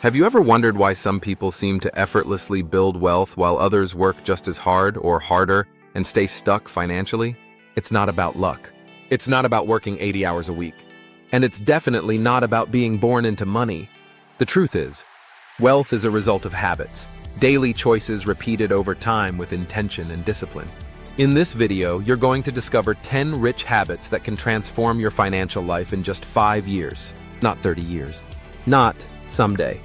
Have you ever wondered why some people seem to effortlessly build wealth while others work just as hard or harder and stay stuck financially? It's not about luck. It's not about working 80 hours a week. And it's definitely not about being born into money. The truth is, wealth is a result of habits, daily choices repeated over time with intention and discipline. In this video, you're going to discover 10 rich habits that can transform your financial life in just 5 years, not 30 years, not someday.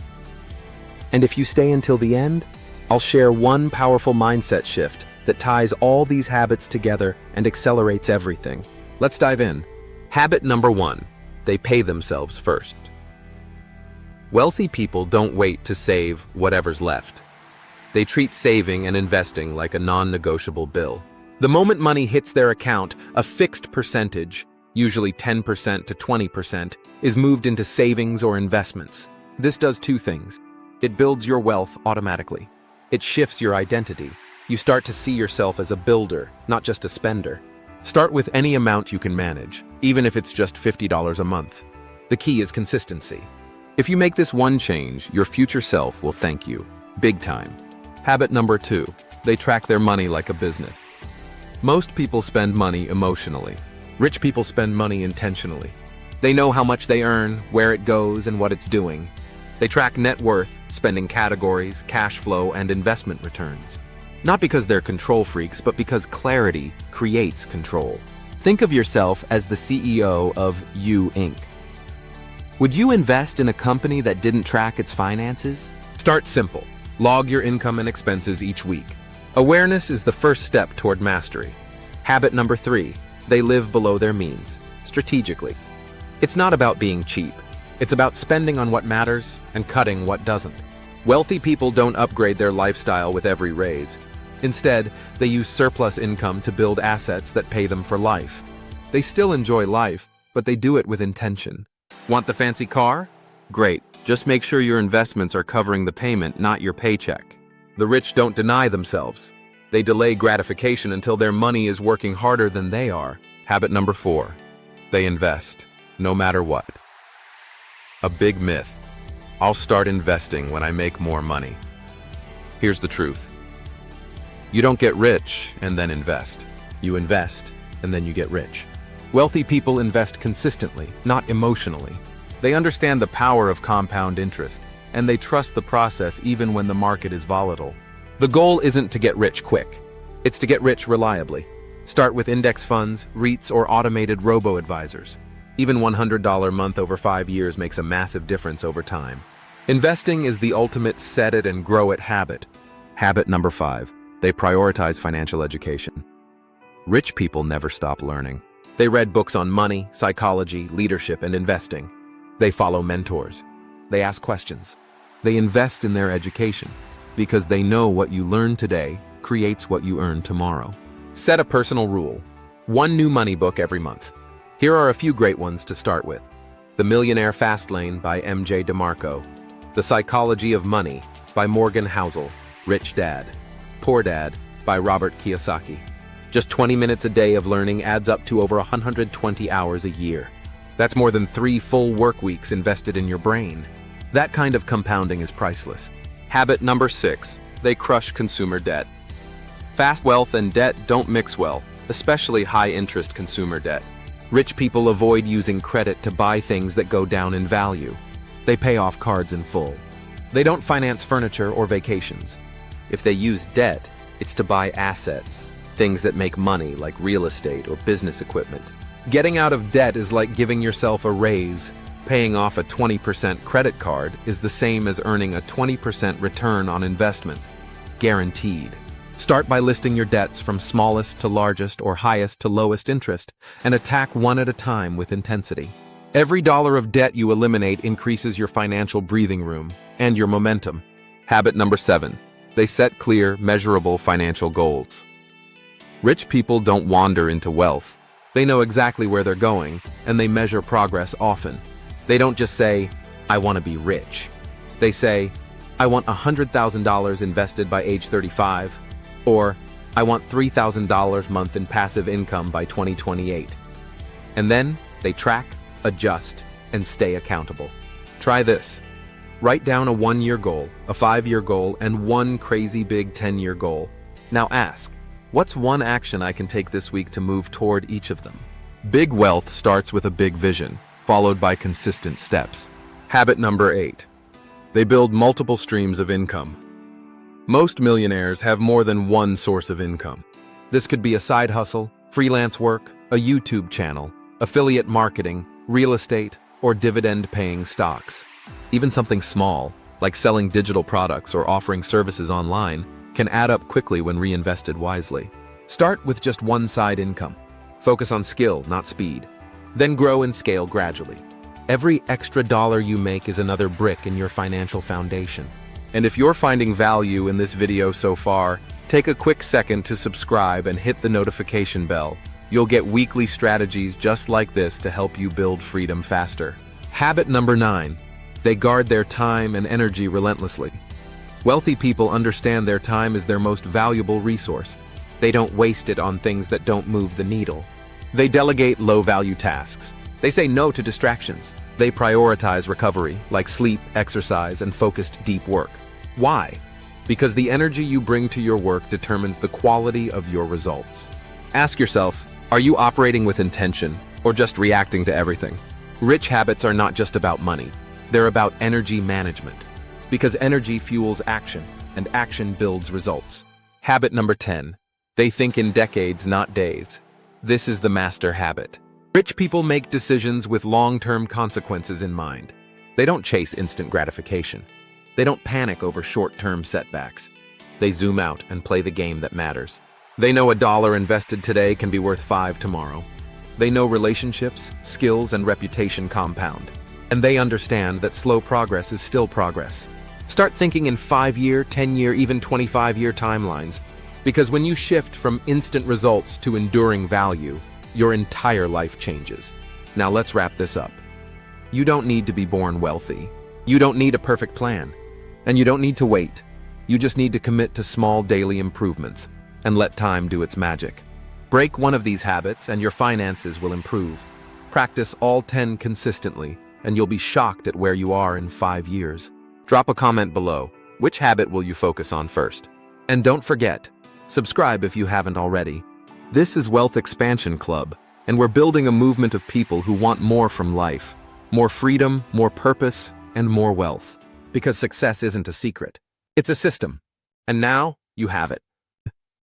And if you stay until the end, I'll share one powerful mindset shift that ties all these habits together and accelerates everything. Let's dive in. Habit number 1, they pay themselves first. Wealthy people don't wait to save whatever's left. They treat saving and investing like a non-negotiable bill. The moment money hits their account, a fixed percentage, usually 10% to 20%, is moved into savings or investments. This does two things. It builds your wealth automatically. It shifts your identity. You start to see yourself as a builder, not just a spender. Start with any amount you can manage, even if it's just $50 a month. The key is consistency. If you make this one change, your future self will thank you, big time. Habit number 2, they track their money like a business. Most people spend money emotionally. Rich people spend money intentionally. They know how much they earn, where it goes, and what it's doing. They track net worth, spending categories, cash flow, and investment returns. Not because they're control freaks, but because clarity creates control. Think of yourself as the CEO of You Inc. Would you invest in a company that didn't track its finances? Start simple. Log your income and expenses each week. Awareness is the first step toward mastery. Habit number 3, they live below their means, strategically. It's not about being cheap. It's about spending on what matters and cutting what doesn't. Wealthy people don't upgrade their lifestyle with every raise. Instead, they use surplus income to build assets that pay them for life. They still enjoy life, but they do it with intention. Want the fancy car? Great. Just make sure your investments are covering the payment, not your paycheck. The rich don't deny themselves. They delay gratification until their money is working harder than they are. Habit number 4, they invest, no matter what. A big myth. I'll start investing when I make more money. Here's the truth. You don't get rich and then invest. You invest and then you get rich. Wealthy people invest consistently, not emotionally. They understand the power of compound interest, and they trust the process even when the market is volatile. The goal isn't to get rich quick. It's to get rich reliably. Start with index funds, REITs, or automated robo-advisors. Even $100 a month over 5 years makes a massive difference over time. Investing is the ultimate set it and grow it habit. Habit number 5, they prioritize financial education. Rich people never stop learning. They read books on money, psychology, leadership, and investing. They follow mentors. They ask questions. They invest in their education because they know what you learn today creates what you earn tomorrow. Set a personal rule. 1 new money book every month. Here are a few great ones to start with. The Millionaire Fast Lane by M.J. DeMarco. The Psychology of Money by Morgan Housel. Rich Dad, Poor Dad by Robert Kiyosaki. Just 20 minutes a day of learning adds up to over 120 hours a year. That's more than 3 full work weeks invested in your brain. That kind of compounding is priceless. Habit number 6, they crush consumer debt. Fast wealth and debt don't mix well, especially high-interest consumer debt. Rich people avoid using credit to buy things that go down in value. They pay off cards in full. They don't finance furniture or vacations. If they use debt, it's to buy assets, things that make money like real estate or business equipment. Getting out of debt is like giving yourself a raise. Paying off a 20% credit card is the same as earning a 20% return on investment. Guaranteed. Start by listing your debts from smallest to largest or highest to lowest interest, and attack one at a time with intensity. Every dollar of debt you eliminate increases your financial breathing room and your momentum. Habit number 7, they set clear, measurable financial goals. Rich people don't wander into wealth. They know exactly where they're going, and they measure progress often. They don't just say, I want to be rich. They say, I want $100,000 invested by age 35, or I want $3,000 a month in passive income by 2028. And then they track, adjust, and stay accountable. Try this. Write down a 1-year goal, a 5-year goal, and one crazy big 10-year goal. Now ask, what's one action I can take this week to move toward each of them? Big wealth starts with a big vision, followed by consistent steps. Habit number 8. They build multiple streams of income. Most millionaires have more than one source of income. This could be a side hustle, freelance work, a YouTube channel, affiliate marketing, real estate, or dividend-paying stocks. Even something small, like selling digital products or offering services online, can add up quickly when reinvested wisely. Start with just one side income. Focus on skill, not speed. Then grow and scale gradually. Every extra dollar you make is another brick in your financial foundation. And if you're finding value in this video so far, take a quick second to subscribe and hit the notification bell. You'll get weekly strategies just like this to help you build freedom faster. Habit number 9. They guard their time and energy relentlessly. Wealthy people understand their time is their most valuable resource. They don't waste it on things that don't move the needle. They delegate low-value tasks. They say no to distractions. They prioritize recovery, like sleep, exercise, and focused deep work. Why? Because the energy you bring to your work determines the quality of your results. Ask yourself, are you operating with intention or just reacting to everything? Rich habits are not just about money. They're about energy management. Because energy fuels action, and action builds results. Habit number 10. They think in decades, not days. This is the master habit. Rich people make decisions with long-term consequences in mind. They don't chase instant gratification. They don't panic over short-term setbacks. They zoom out and play the game that matters. They know $1 invested today can be worth 5 tomorrow. They know relationships, skills, and reputation compound. And they understand that slow progress is still progress. Start thinking in 5-year, 10-year, even 25-year timelines. Because when you shift from instant results to enduring value, your entire life changes. Now let's wrap this up. You don't need to be born wealthy. You don't need a perfect plan. And you don't need to wait. You just need to commit to small daily improvements and let time do its magic. Break one of these habits and your finances will improve. Practice all 10 consistently and you'll be shocked at where you are in 5 years. Drop a comment below. Which habit will you focus on first? And don't forget, subscribe if you haven't already. This is Wealth Expansion Club, and we're building a movement of people who want more from life. More freedom, more purpose, and more wealth. Because success isn't a secret. It's a system. And now, you have it.